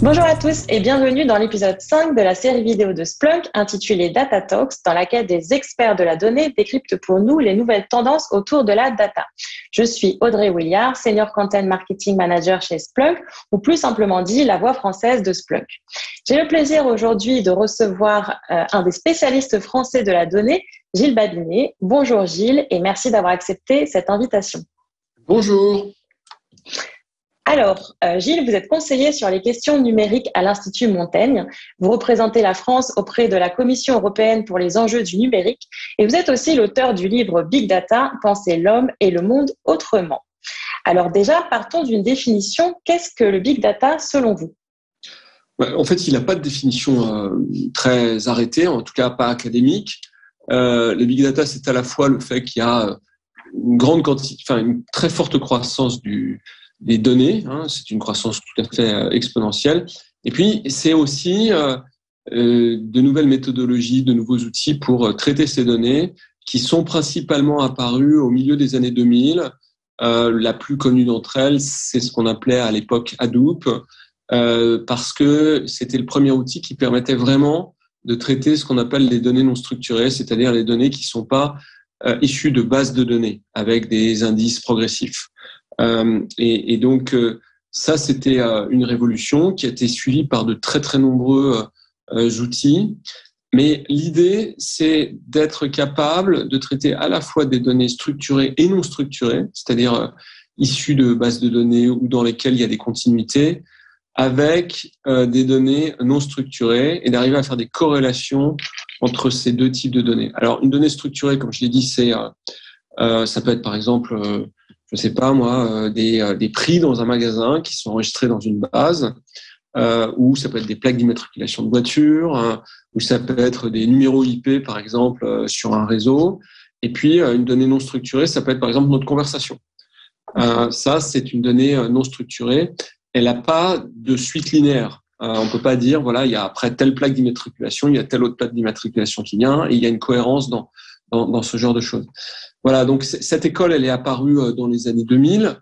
Bonjour à tous et bienvenue dans l'épisode 5 de la série vidéo de Splunk intitulée Data Talks, dans laquelle des experts de la donnée décryptent pour nous les nouvelles tendances autour de la data. Je suis Audrey Williard, Senior Content Marketing Manager chez Splunk, ou plus simplement dit, la voix française de Splunk. J'ai le plaisir aujourd'hui de recevoir un des spécialistes français de la donnée, Gilles Babinet. Bonjour Gilles et merci d'avoir accepté cette invitation. Bonjour. Alors, Gilles, vous êtes conseiller sur les questions numériques à l'Institut Montaigne. Vous représentez la France auprès de la Commission européenne pour les enjeux du numérique et vous êtes aussi l'auteur du livre Big Data, Penser l'homme et le monde autrement. Alors déjà, partons d'une définition. Qu'est-ce que le Big Data selon vous ? En fait, il n'a pas de définition très arrêtée, en tout cas pas académique. Le Big Data, c'est à la fois le fait qu'il y a une très forte croissance des données, c'est une croissance tout à fait exponentielle. Et puis, c'est aussi de nouvelles méthodologies, de nouveaux outils pour traiter ces données qui sont principalement apparus au milieu des années 2000. La plus connue d'entre elles, c'est ce qu'on appelait à l'époque Hadoop, parce que c'était le premier outil qui permettait vraiment de traiter ce qu'on appelle les données non structurées, c'est-à-dire les données qui ne sont pas issues de bases de données avec des indices progressifs. Et donc, ça, c'était une révolution qui a été suivie par de très, très nombreux outils. Mais l'idée, c'est d'être capable de traiter à la fois des données structurées et non structurées, c'est-à-dire issues de bases de données ou dans lesquelles il y a des continuités, avec des données non structurées et d'arriver à faire des corrélations entre ces deux types de données. Alors, une donnée structurée, comme je l'ai dit, ça peut être par exemple, je sais pas moi, des prix dans un magasin qui sont enregistrés dans une base, ou ça peut être des plaques d'immatriculation de voitures, ou ça peut être des numéros IP par exemple sur un réseau. Et puis une donnée non structurée, ça peut être par exemple notre conversation. Ça, c'est une donnée non structurée. Elle n'a pas de suite linéaire. On peut pas dire voilà, il y a après telle plaque d'immatriculation, il y a telle autre plaque d'immatriculation qui vient, et il y a une cohérence dans ce genre de choses. Voilà, donc cette école, elle est apparue dans les années 2000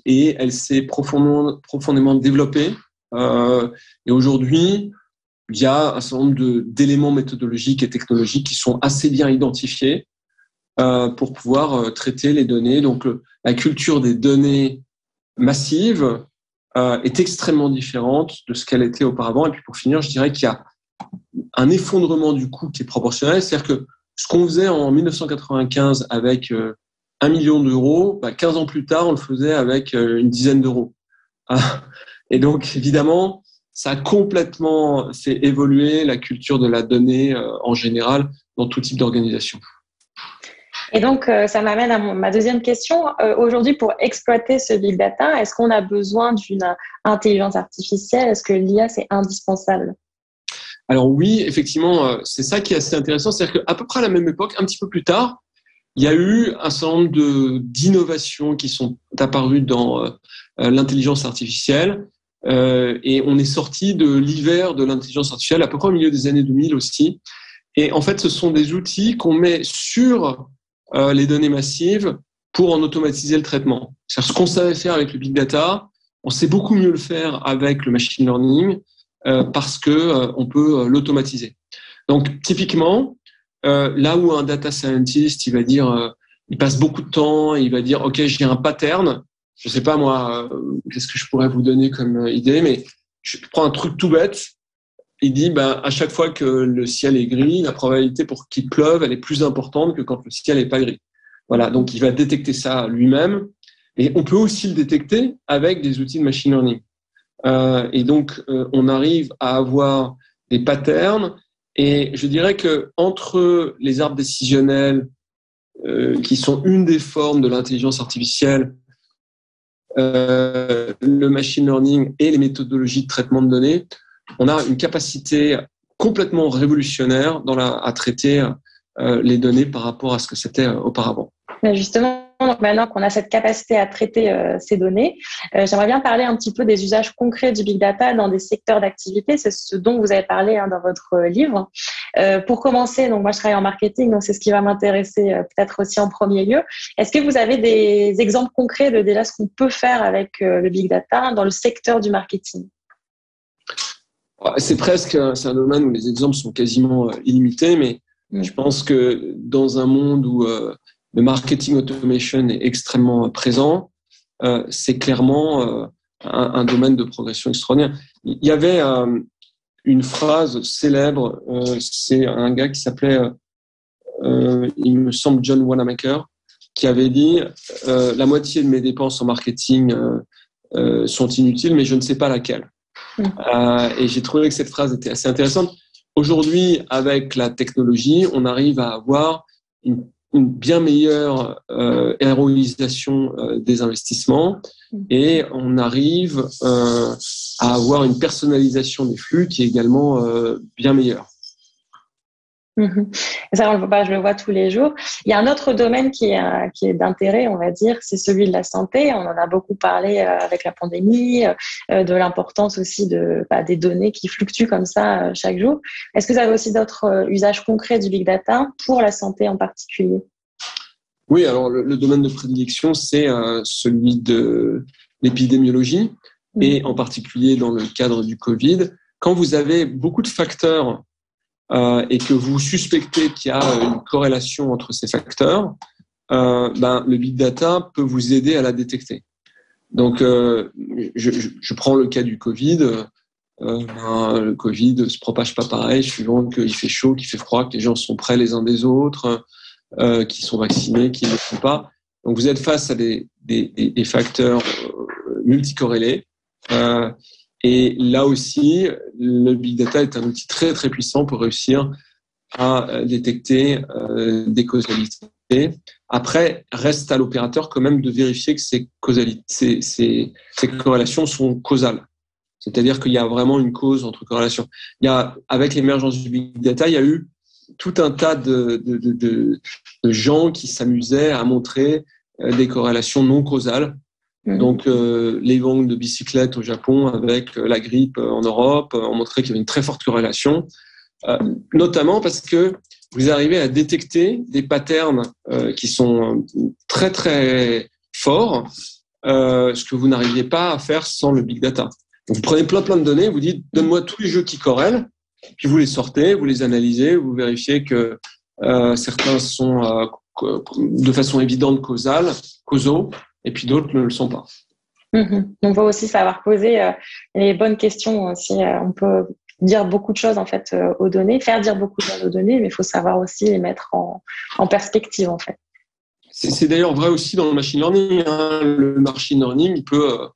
et elle s'est profondément développée. Et aujourd'hui, il y a un certain nombre d'éléments méthodologiques et technologiques qui sont assez bien identifiés pour pouvoir traiter les données. Donc, la culture des données massives est extrêmement différente de ce qu'elle était auparavant. Et puis, pour finir, je dirais qu'il y a un effondrement du coût qui est proportionnel. C'est-à-dire que ce qu'on faisait en 1995 avec 1 million d'euros, 15 ans plus tard, on le faisait avec une dizaine d'euros. Et donc, évidemment, ça a complètement fait évoluer la culture de la donnée en général dans tout type d'organisation. Et donc, ça m'amène à ma deuxième question. Aujourd'hui, pour exploiter ce big data, est-ce qu'on a besoin d'une intelligence artificielle ? Est-ce que l'IA, c'est indispensable ? Alors oui, effectivement, c'est ça qui est assez intéressant. C'est-à-dire qu'à peu près à la même époque, un petit peu plus tard, il y a eu un certain nombre d'innovations qui sont apparues dans l'intelligence artificielle. Et on est sorti de l'hiver de l'intelligence artificielle, à peu près au milieu des années 2000 aussi. Et en fait, ce sont des outils qu'on met sur les données massives pour en automatiser le traitement. C'est-à-dire ce qu'on savait faire avec le big data, on sait beaucoup mieux le faire avec le machine learning parce que on peut l'automatiser. Donc, typiquement, là où un data scientist, il va dire, il passe beaucoup de temps, il va dire, OK, j'ai un pattern. Je sais pas, moi, qu'est-ce que je pourrais vous donner comme idée, mais je prends un truc tout bête. Il dit, à chaque fois que le ciel est gris, la probabilité pour qu'il pleuve, elle est plus importante que quand le ciel est pas gris. Voilà. Donc, il va détecter ça lui-même. Et on peut aussi le détecter avec des outils de machine learning. Et donc, on arrive à avoir des patterns. Et je dirais que entre les arbres décisionnels, qui sont une des formes de l'intelligence artificielle, le machine learning et les méthodologies de traitement de données, on a une capacité complètement révolutionnaire à traiter les données par rapport à ce que c'était auparavant. Justement, donc maintenant qu'on a cette capacité à traiter ces données, j'aimerais bien parler un petit peu des usages concrets du big data dans des secteurs d'activité. C'est ce dont vous avez parlé dans votre livre. Pour commencer, donc moi je travaille en marketing, donc c'est ce qui va m'intéresser peut-être aussi en premier lieu. Est-ce que vous avez des exemples concrets de déjà ce qu'on peut faire avec le big data dans le secteur du marketing ? C'est un domaine où les exemples sont quasiment illimités, mais je pense que dans un monde où le marketing automation est extrêmement présent, c'est clairement un domaine de progression extraordinaire. Il y avait une phrase célèbre, c'est un gars qui s'appelait, il me semble, John Wanamaker, qui avait dit la moitié de mes dépenses en marketing sont inutiles, mais je ne sais pas laquelle. Et j'ai trouvé que cette phrase était assez intéressante. Aujourd'hui, avec la technologie, on arrive à avoir une bien meilleure héroïsation des investissements et on arrive à avoir une personnalisation des flux qui est également bien meilleure. Ça, je le vois tous les jours. Il y a un autre domaine qui est d'intérêt, on va dire, c'est celui de la santé. On en a beaucoup parlé avec la pandémie, de l'importance aussi des données qui fluctuent comme ça chaque jour. Est-ce que vous avez aussi d'autres usages concrets du big data pour la santé en particulier? Oui, alors le domaine de prédilection, c'est celui de l'épidémiologie et en particulier dans le cadre du Covid. Quand vous avez beaucoup de facteurs et que vous suspectez qu'il y a une corrélation entre ces facteurs, le big data peut vous aider à la détecter. Donc, je prends le cas du Covid. Le Covid se propage pas pareil, suivant qu'il fait chaud, qu'il fait froid, que les gens sont près les uns des autres, qui sont vaccinés, qui ne le sont pas. Donc, vous êtes face à des facteurs multicorrélés. Et là aussi, le big data est un outil très très puissant pour réussir à détecter des causalités. Après, reste à l'opérateur quand même de vérifier que ces corrélations sont causales. C'est-à-dire qu'il y a vraiment une cause entre corrélations. Avec l'émergence du big data, il y a eu tout un tas de gens qui s'amusaient à montrer des corrélations non causales. Donc, les ventes de bicyclettes au Japon avec la grippe en Europe ont montré qu'il y avait une très forte corrélation, notamment parce que vous arrivez à détecter des patterns qui sont très très forts, ce que vous n'arriviez pas à faire sans le big data. Donc, vous prenez plein de données, vous dites donne-moi tous les jeux qui corrèlent, puis vous les sortez, vous les analysez, vous vérifiez que certains sont de façon évidente causaux, et puis d'autres ne le sont pas. Donc, il faut aussi savoir poser les bonnes questions aussi. On peut dire beaucoup de choses en fait aux données, faire dire beaucoup de choses aux données, mais il faut savoir aussi les mettre en perspective en fait. C'est d'ailleurs vrai aussi dans le machine learning. Le machine learning, il peut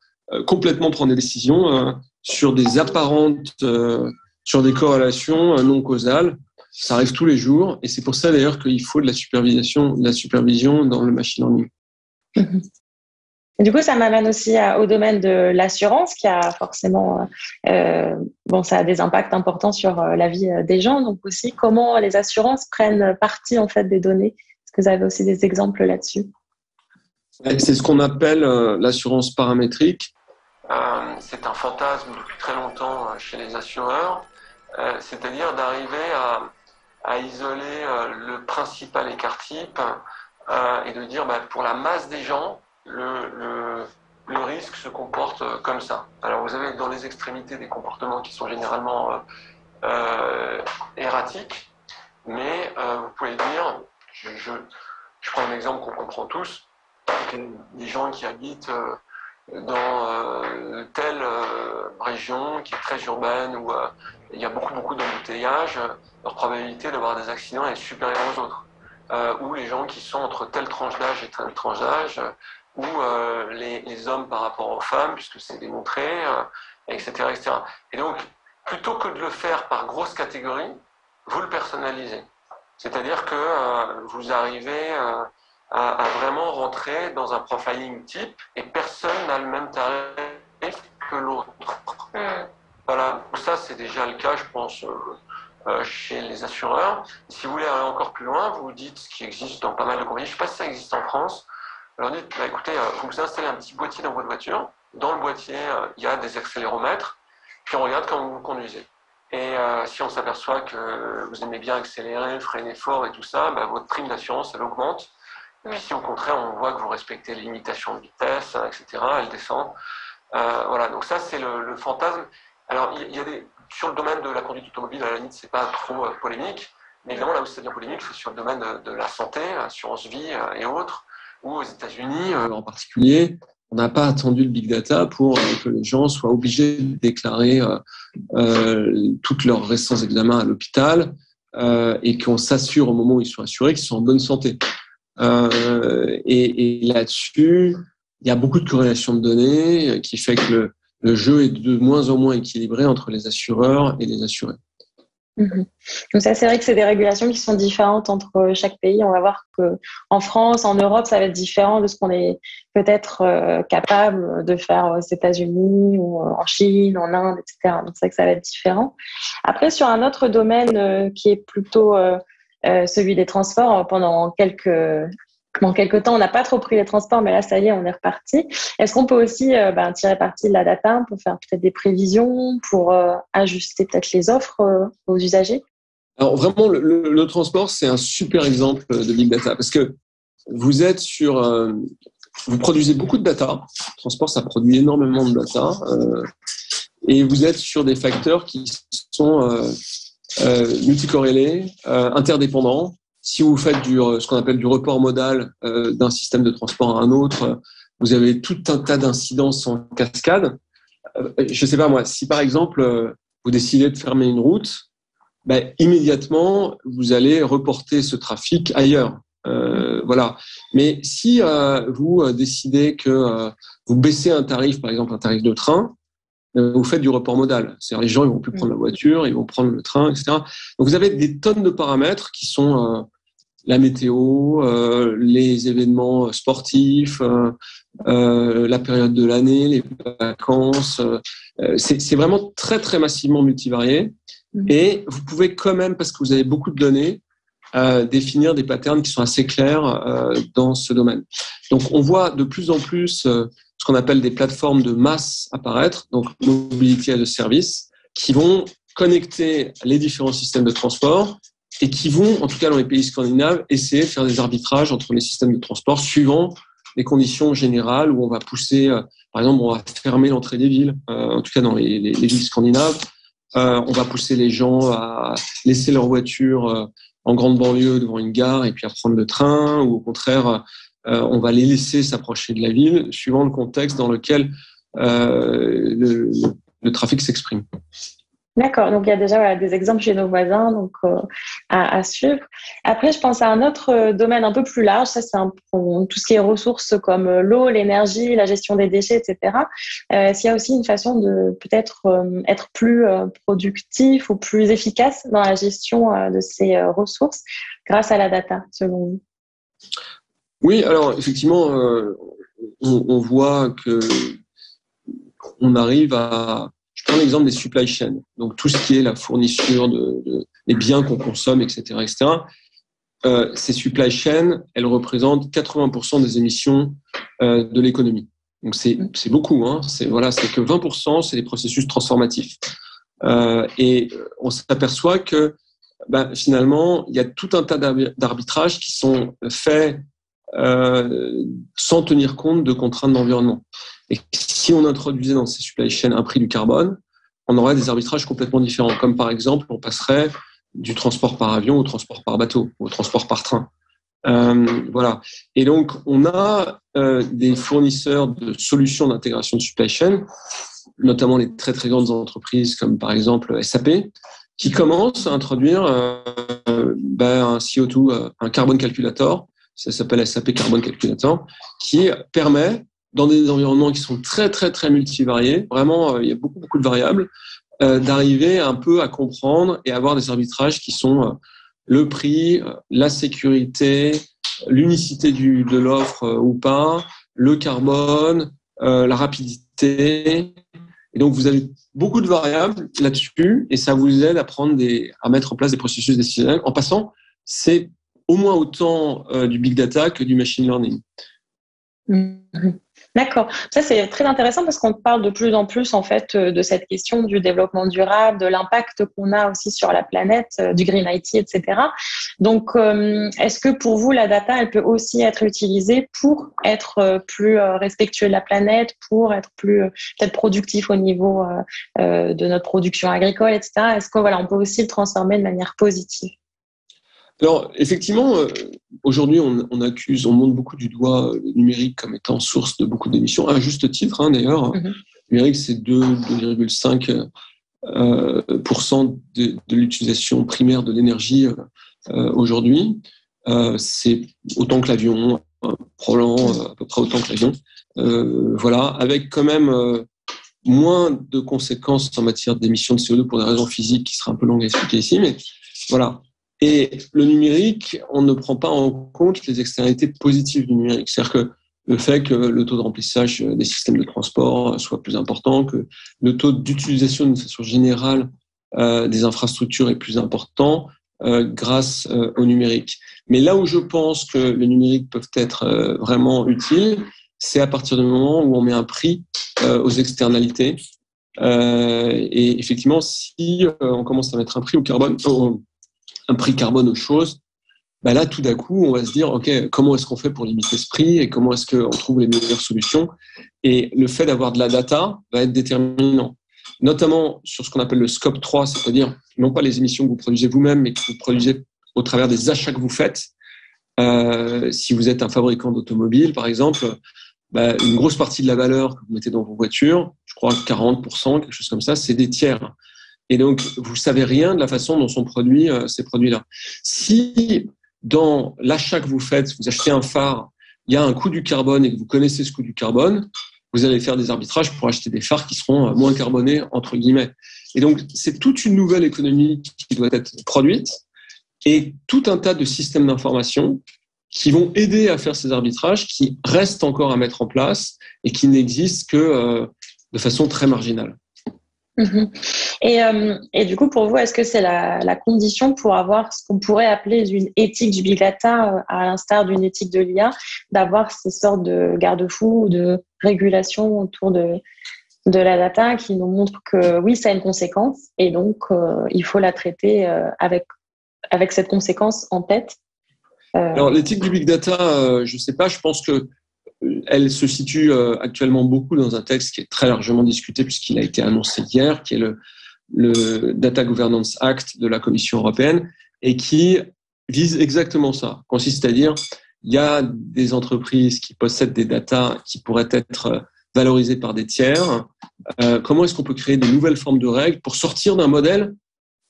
complètement prendre des décisions sur des sur des corrélations non causales. Ça arrive tous les jours, et c'est pour ça d'ailleurs qu'il faut de la supervision dans le machine learning. Et du coup, ça m'amène aussi au domaine de l'assurance qui a forcément, ça a des impacts importants sur la vie des gens. Donc aussi, comment les assurances prennent partie en fait des données. Est-ce que vous avez aussi des exemples là-dessus? C'est ce qu'on appelle l'assurance paramétrique. C'est un fantasme depuis très longtemps chez les assureurs, c'est-à-dire d'arriver à isoler le principal écart type et de dire pour la masse des gens, le risque se comporte comme ça. Alors vous avez dans les extrémités des comportements qui sont généralement erratiques, mais vous pouvez dire, je prends un exemple qu'on comprend tous, des gens qui habitent dans telle région qui est très urbaine où il y a beaucoup d'embouteillages, leur probabilité d'avoir des accidents est supérieure aux autres. Ou les gens qui sont entre telle tranche d'âge et telle tranche d'âge, ou les hommes par rapport aux femmes, puisque c'est démontré, etc., etc. Et donc, plutôt que de le faire par grosse catégorie, vous le personnalisez. C'est-à-dire que vous arrivez à vraiment rentrer dans un profiling type et personne n'a le même tarif que l'autre. Voilà, ça c'est déjà le cas, je pense, chez les assureurs. Si vous voulez aller encore plus loin, vous dites ce qui existe dans pas mal de compagnies. Je ne sais pas si ça existe en France. Alors dites, écoutez, vous installez un petit boîtier dans votre voiture. Dans le boîtier, il y a des accéléromètres. Puis on regarde quand vous conduisez. Et si on s'aperçoit que vous aimez bien accélérer, freiner fort et tout ça, votre prime d'assurance, elle augmente. Puis si au contraire, on voit que vous respectez les limitations de vitesse, etc., elle descend. Voilà, donc ça, c'est le fantasme. Alors, il y a sur le domaine de la conduite automobile, à la limite, c'est pas trop polémique, mais évidemment, là où ça devient polémique, c'est sur le domaine de la santé, assurance vie et autres, où aux États-Unis, en particulier, on n'a pas attendu le big data pour que les gens soient obligés de déclarer toutes leurs récents examens à l'hôpital et qu'on s'assure au moment où ils sont assurés qu'ils sont en bonne santé. Et là-dessus, il y a beaucoup de corrélations de données qui fait que le jeu est de moins en moins équilibré entre les assureurs et les assurés. Mmh. Donc ça, c'est vrai que c'est des régulations qui sont différentes entre chaque pays. On va voir que en France, en Europe, ça va être différent de ce qu'on est peut-être capable de faire aux États-Unis ou en Chine, en Inde, etc. Donc c'est vrai que ça va être différent. Après, sur un autre domaine qui est plutôt celui des transports, pendant quelques temps, on n'a pas trop pris les transports, mais là, ça y est, on est reparti. Est-ce qu'on peut aussi tirer parti de la data pour faire peut-être des prévisions, pour ajuster peut-être les offres aux usagers? Alors vraiment, le transport, c'est un super exemple de big data parce que vous êtes vous produisez beaucoup de data. Le transport, ça produit énormément de data et vous êtes sur des facteurs qui sont multicorrélés, interdépendants. Si vous faites ce qu'on appelle du report modal d'un système de transport à un autre, vous avez tout un tas d'incidences en cascade. Je sais pas moi, si par exemple vous décidez de fermer une route, immédiatement vous allez reporter ce trafic ailleurs. Voilà. Mais si vous décidez que vous baissez un tarif, par exemple un tarif de train, vous faites du report modal. C'est-à-dire les gens ils vont plus prendre la voiture, ils vont prendre le train, etc. Donc vous avez des tonnes de paramètres qui sont la météo, les événements sportifs, la période de l'année, les vacances. C'est vraiment très très massivement multivarié. Et vous pouvez quand même, parce que vous avez beaucoup de données, définir des patterns qui sont assez clairs dans ce domaine. Donc on voit de plus en plus ce qu'on appelle des plateformes de masse apparaître, donc mobility as a service, qui vont connecter les différents systèmes de transport et qui vont, en tout cas dans les pays scandinaves, essayer de faire des arbitrages entre les systèmes de transport suivant les conditions générales où on va pousser, par exemple, on va fermer l'entrée des villes, en tout cas dans les villes scandinaves, on va pousser les gens à laisser leur voiture en grande banlieue devant une gare et puis à prendre le train, ou au contraire, on va les laisser s'approcher de la ville suivant le contexte dans lequel le trafic s'exprime. D'accord, donc il y a déjà des exemples chez nos voisins donc à suivre. Après, je pense à un autre domaine un peu plus large, ça c'est tout ce qui est ressources comme l'eau, l'énergie, la gestion des déchets, etc. S'il y a aussi une façon de peut-être être plus productif ou plus efficace dans la gestion de ces ressources grâce à la data, selon vous? Oui, alors effectivement, on voit que on arrive à... Je prends l'exemple des supply chains, donc tout ce qui est la fourniture des biens qu'on consomme, etc., etc. Ces supply chains, elles représentent 80% des émissions de l'économie. Donc c'est beaucoup, hein. C'est que 20%, c'est des processus transformatifs. Et on s'aperçoit que finalement, il y a tout un tas d'arbitrages qui sont faits sans tenir compte de contraintes d'environnement. Et si on introduisait dans ces supply chains un prix du carbone, on aurait des arbitrages complètement différents. Comme par exemple, on passerait du transport par avion au transport par bateau, au transport par train. Voilà. Et donc, on a des fournisseurs de solutions d'intégration de supply chain, notamment les très très grandes entreprises comme par exemple SAP, qui commencent à introduire un CO2, un carbone calculator. Ça s'appelle SAP Carbon Calculator, qui permet, dans des environnements qui sont très, très, très multivariés, vraiment, il y a beaucoup, beaucoup de variables, d'arriver un peu à comprendre et avoir des arbitrages qui sont le prix, la sécurité, l'unicité de l'offre ou pas, le carbone, la rapidité. Et donc, vous avez beaucoup de variables là-dessus et ça vous aide à mettre en place des processus décisionnels. En passant, c'est au moins autant du big data que du machine learning. Mhm. D'accord. Ça, c'est très intéressant parce qu'on parle de plus en plus, en fait, de cette question du développement durable, de l'impact qu'on a aussi sur la planète, du Green IT, etc. Donc, est-ce que pour vous, la data, elle peut aussi être utilisée pour être plus respectueux de la planète, pour être plus peut-être productif au niveau de notre production agricole, etc. Est-ce que voilà, on peut aussi le transformer de manière positive? Alors, effectivement, aujourd'hui, on monte beaucoup du doigt le numérique comme étant source de beaucoup d'émissions, à juste titre, d'ailleurs. Mhm. Le numérique, c'est 2,5% de l'utilisation primaire de l'énergie aujourd'hui. C'est autant que l'avion, probablement à peu près autant que l'avion. Voilà, avec quand même moins de conséquences en matière d'émissions de CO2 pour des raisons physiques qui seraient un peu longues à expliquer ici, mais voilà. Et le numérique, on ne prend pas en compte les externalités positives du numérique. C'est-à-dire que le fait que le taux de remplissage des systèmes de transport soit plus important, que le taux d'utilisation d'une façon générale des infrastructures est plus important grâce au numérique. Mais là où je pense que le numérique peut être vraiment utile, c'est à partir du moment où on met un prix aux externalités. Et effectivement, si on commence à mettre un prix au carbone, un prix carbone aux choses, bah là, tout d'un coup, on va se dire, OK, comment est-ce qu'on fait pour limiter ce prix et comment est-ce qu'on trouve les meilleures solutions? Et le fait d'avoir de la data va être déterminant, notamment sur ce qu'on appelle le scope 3, c'est-à-dire non pas les émissions que vous produisez vous-même, mais que vous produisez au travers des achats que vous faites. Si vous êtes un fabricant d'automobiles, par exemple, bah, une grosse partie de la valeur que vous mettez dans vos voitures, je crois 40%, quelque chose comme ça, c'est des tiers. Et donc, vous savez rien de la façon dont sont produits ces produits-là. Si dans l'achat que vous faites, vous achetez un phare, il y a un coût du carbone et que vous connaissez ce coût du carbone, vous allez faire des arbitrages pour acheter des phares qui seront moins carbonés, entre guillemets. Et donc, c'est toute une nouvelle économie qui doit être produite et tout un tas de systèmes d'information qui vont aider à faire ces arbitrages qui restent encore à mettre en place et qui n'existent que de façon très marginale. Mhm. Et du coup, pour vous, est-ce que c'est la condition pour avoir ce qu'on pourrait appeler une éthique du big data, à l'instar d'une éthique de l'IA, d'avoir ces sortes de garde-fous ou de régulation autour de la data qui nous montrent que oui, ça a une conséquence et donc il faut la traiter avec cette conséquence en tête? Alors, l'éthique du big data, je ne sais pas, je pense que elle se situe actuellement beaucoup dans un texte qui est très largement discuté puisqu'il a été annoncé hier, qui est le Data Governance Act de la Commission européenne et qui vise exactement ça. Consiste à dire, il y a des entreprises qui possèdent des datas qui pourraient être valorisées par des tiers. Comment est-ce qu'on peut créer des nouvelles formes de règles pour sortir d'un modèle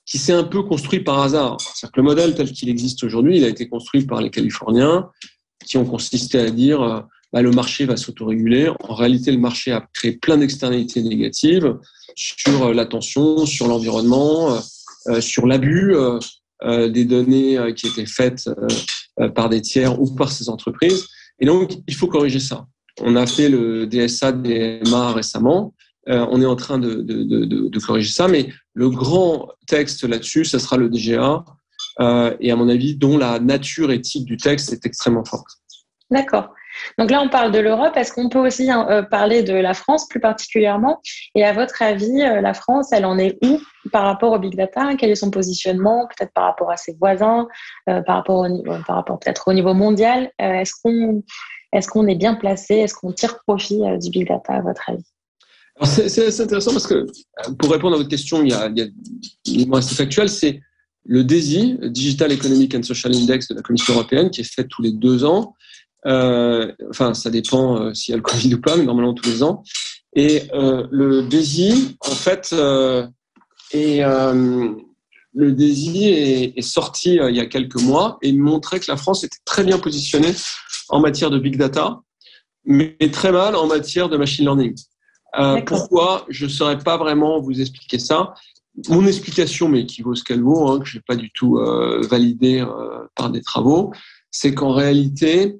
qui s'est un peu construit par hasard? C'est-à-dire que le modèle tel qu'il existe aujourd'hui, il a été construit par les Californiens qui ont consisté à dire le marché va s'autoréguler. En réalité, le marché a créé plein d'externalités négatives sur l'attention, sur l'environnement, sur l'abus des données qui étaient faites par des tiers ou par ces entreprises. Et donc, il faut corriger ça. On a fait le DSA, DMA récemment. On est en train de corriger ça, mais le grand texte là-dessus, ça sera le DGA, et à mon avis, dont la nature éthique du texte est extrêmement forte. D'accord. Donc là, on parle de l'Europe. Est-ce qu'on peut aussi parler de la France plus particulièrement? Et à votre avis, la France, elle en est où par rapport au big data? Quel est son positionnement, peut-être par rapport à ses voisins, par rapport peut-être au niveau mondial? Est-ce qu'on est bien placé? Est-ce qu'on tire profit du big data à votre avis? Alors c'est intéressant parce que pour répondre à votre question, il y a un élément assez factuel, c'est le DESI, Digital Economic and Social Index de la Commission européenne, qui est fait tous les 2 ans. Enfin, ça dépend s'il y a le Covid ou pas, mais normalement tous les ans. Et le DESI, en fait, le DESI est sorti il y a quelques mois et montrait que la France était très bien positionnée en matière de big data, mais très mal en matière de machine learning. Pourquoi? Je ne saurais pas vraiment vous expliquer ça. Mon explication, mais qui vaut ce qu'elle vaut, que je n'ai pas du tout validée par des travaux, c'est qu'en réalité,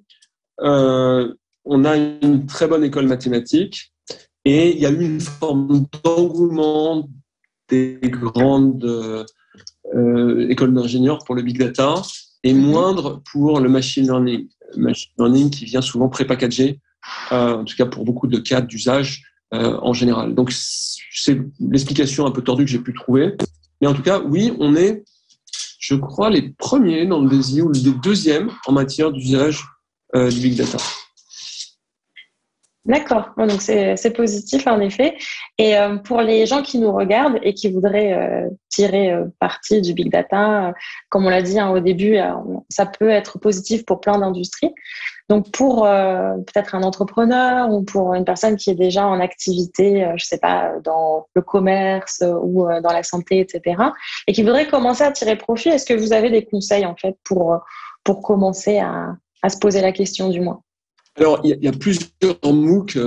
on a une très bonne école mathématique et il y a eu une forme d'engouement des grandes écoles d'ingénieurs pour le big data et moindre pour le machine learning. Le machine learning qui vient souvent prépackagé en tout cas pour beaucoup de cas d'usage en général. Donc, c'est l'explication un peu tordue que j'ai pu trouver. Mais en tout cas, oui, on est, je crois, les premiers dans le DSI ou les deuxièmes en matière d'usage du big data. D'accord, bon, donc c'est positif en effet. Et pour les gens qui nous regardent et qui voudraient tirer parti du big data, comme on l'a dit au début, ça peut être positif pour plein d'industries. Donc pour peut-être un entrepreneur ou pour une personne qui est déjà en activité, je sais pas, dans le commerce ou dans la santé, etc., et qui voudrait commencer à tirer profit, est-ce que vous avez des conseils en fait pour commencer à se poser la question du moins? Alors, il y a plusieurs MOOC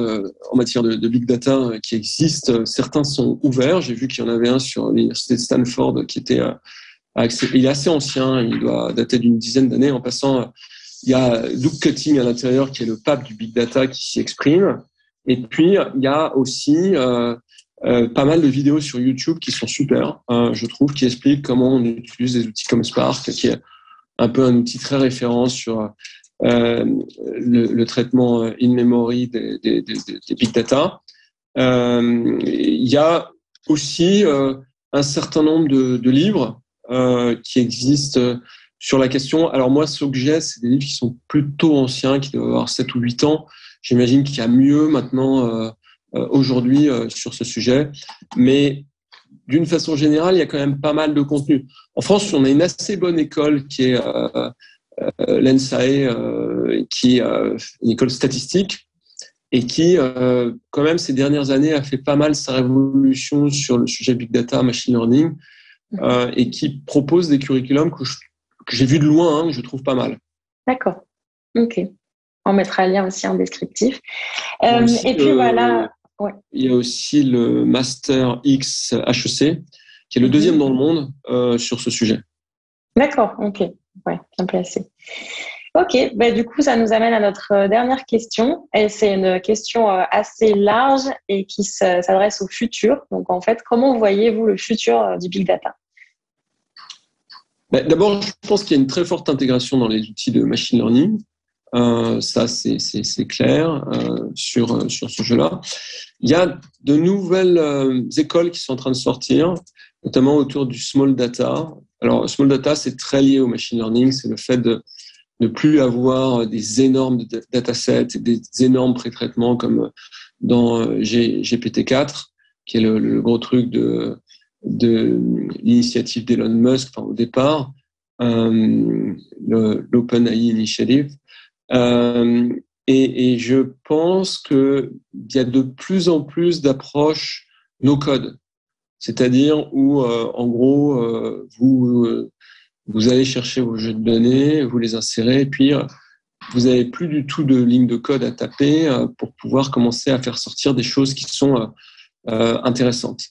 en matière de big data qui existent. Certains sont ouverts. J'ai vu qu'il y en avait un sur l'université de Stanford qui était il est assez ancien. Il doit dater d'une dizaine d'années. En passant, il y a Doug Cutting à l'intérieur qui est le pape du big data qui s'y exprime. Et puis, il y a aussi pas mal de vidéos sur YouTube qui sont super, je trouve, qui expliquent comment on utilise des outils comme Spark, qui est un peu un outil très référent sur le traitement in-memory des big data. Il y a aussi un certain nombre de livres qui existent sur la question. Alors moi, ceux que j'ai, c'est des livres qui sont plutôt anciens, qui doivent avoir 7 ou 8 ans. J'imagine qu'il y a mieux maintenant aujourd'hui sur ce sujet. Mais d'une façon générale, il y a quand même pas mal de contenu. En France, on a une assez bonne école qui est l'ENSAE, qui est une école statistique et qui, quand même, ces dernières années, a fait pas mal sa révolution sur le sujet big data, machine learning, et qui propose des curriculums que j'ai vus de loin, que je trouve pas mal. D'accord. Ok. On mettra le lien aussi en descriptif. Et puis voilà. Ouais. Il y a aussi le Master X HEC, qui est le deuxième dans le monde sur ce sujet. D'accord. Ok. Ouais, bien placé. Ok, du coup, ça nous amène à notre dernière question. Et c'est une question assez large et qui s'adresse au futur. Donc, en fait, comment voyez-vous le futur du big data? D'abord, je pense qu'il y a une très forte intégration dans les outils de machine learning. Ça, c'est clair sur ce jeu-là. Il y a de nouvelles écoles qui sont en train de sortir, notamment autour du small data. Alors, small data, c'est très lié au machine learning. C'est le fait de ne plus avoir des énormes datasets et des énormes pré-traitements comme dans GPT-4, qui est le gros truc de l'initiative d'Elon Musk, enfin, au départ, l'OpenAI Initiative. Et je pense qu'il y a de plus en plus d'approches no-code. C'est-à-dire où, en gros, vous allez chercher vos jeux de données, vous les insérez, et puis vous n'avez plus du tout de ligne de code à taper pour pouvoir commencer à faire sortir des choses qui sont intéressantes.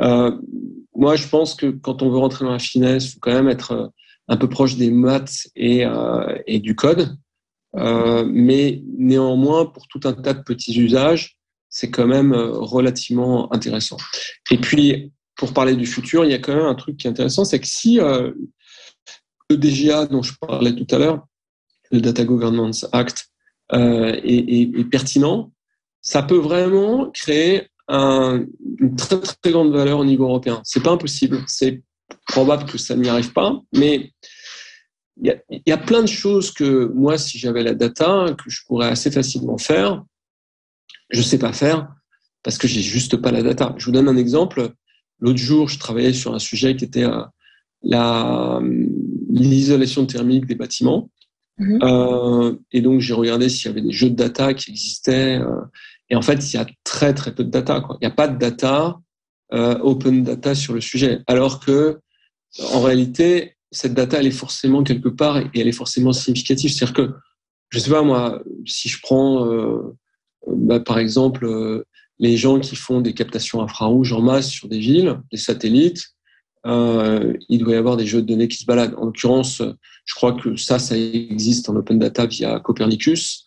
Moi, je pense que quand on veut rentrer dans la finesse, il faut quand même être un peu proche des maths et du code. Mais néanmoins, pour tout un tas de petits usages, c'est quand même relativement intéressant. Et puis, pour parler du futur, il y a quand même un truc qui est intéressant, c'est que si le DGA dont je parlais tout à l'heure, le Data Governance Act, est pertinent, ça peut vraiment créer une très très grande valeur au niveau européen. C'est pas impossible, c'est probable que ça n'y arrive pas, mais il y a plein de choses que moi, si j'avais la data, que je pourrais assez facilement faire. Je sais pas faire parce que j'ai juste pas la data. Je vous donne un exemple. L'autre jour, je travaillais sur un sujet qui était l'isolation thermique des bâtiments. Et donc, j'ai regardé s'il y avait des jeux de data qui existaient. Et en fait, il y a très, très peu de data, quoi. Il n'y a pas de data, open data sur le sujet. Alors que, en réalité, cette data, elle est forcément quelque part et elle est forcément significative. C'est-à-dire que, je sais pas, moi, si je prends, par exemple, les gens qui font des captations infrarouges en masse sur des villes, des satellites, il doit y avoir des jeux de données qui se baladent. En l'occurrence, je crois que ça existe en open data via Copernicus.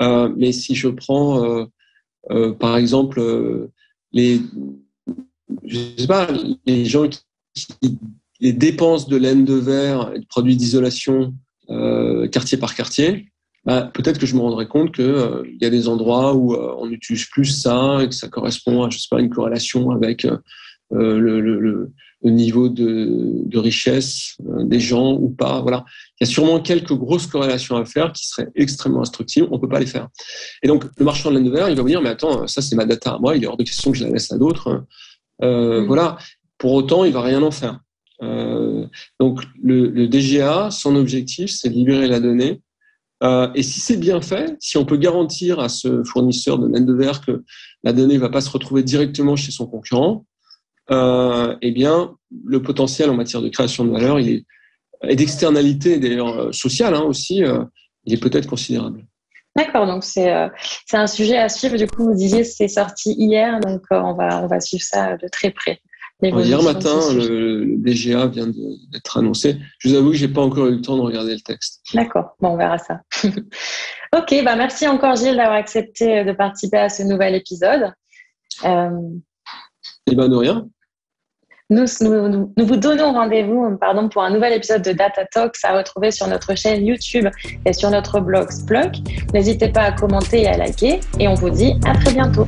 Mais si je prends, par exemple, je sais pas, les gens qui les dépenses de laine de verre et de produits d'isolation quartier par quartier, peut-être que je me rendrai compte que il y a des endroits où on n'utilise plus ça et que ça correspond à, je sais pas, une corrélation avec le niveau de richesse des gens ou pas. Voilà, il y a sûrement quelques grosses corrélations à faire qui seraient extrêmement instructives. On peut pas les faire. Et donc le marchand de laine de verre, il va vous dire mais attends, ça c'est ma data à moi, il est hors de question que je la laisse à d'autres. Voilà. Pour autant, il va rien en faire. Donc le DGA, son objectif, c'est de libérer la donnée. Et si c'est bien fait, si on peut garantir à ce fournisseur de laine de verre que la donnée ne va pas se retrouver directement chez son concurrent, eh bien, le potentiel en matière de création de valeur, et d'externalité d'ailleurs sociale aussi, il est peut-être considérable. D'accord, donc c'est un sujet à suivre. Du coup, vous disiez c'est sorti hier, donc on va suivre ça de très près. Hier matin, le DGA vient d'être annoncé. Je vous avoue que j'ai pas encore eu le temps de regarder le texte. D'accord, bon, on verra ça. Ok, merci encore Gilles d'avoir accepté de participer à ce nouvel épisode. Eh ben de rien. Nous vous donnons rendez-vous pour un nouvel épisode de Data Talks à retrouver sur notre chaîne YouTube et sur notre blog Splunk. N'hésitez pas à commenter et à liker et on vous dit à très bientôt.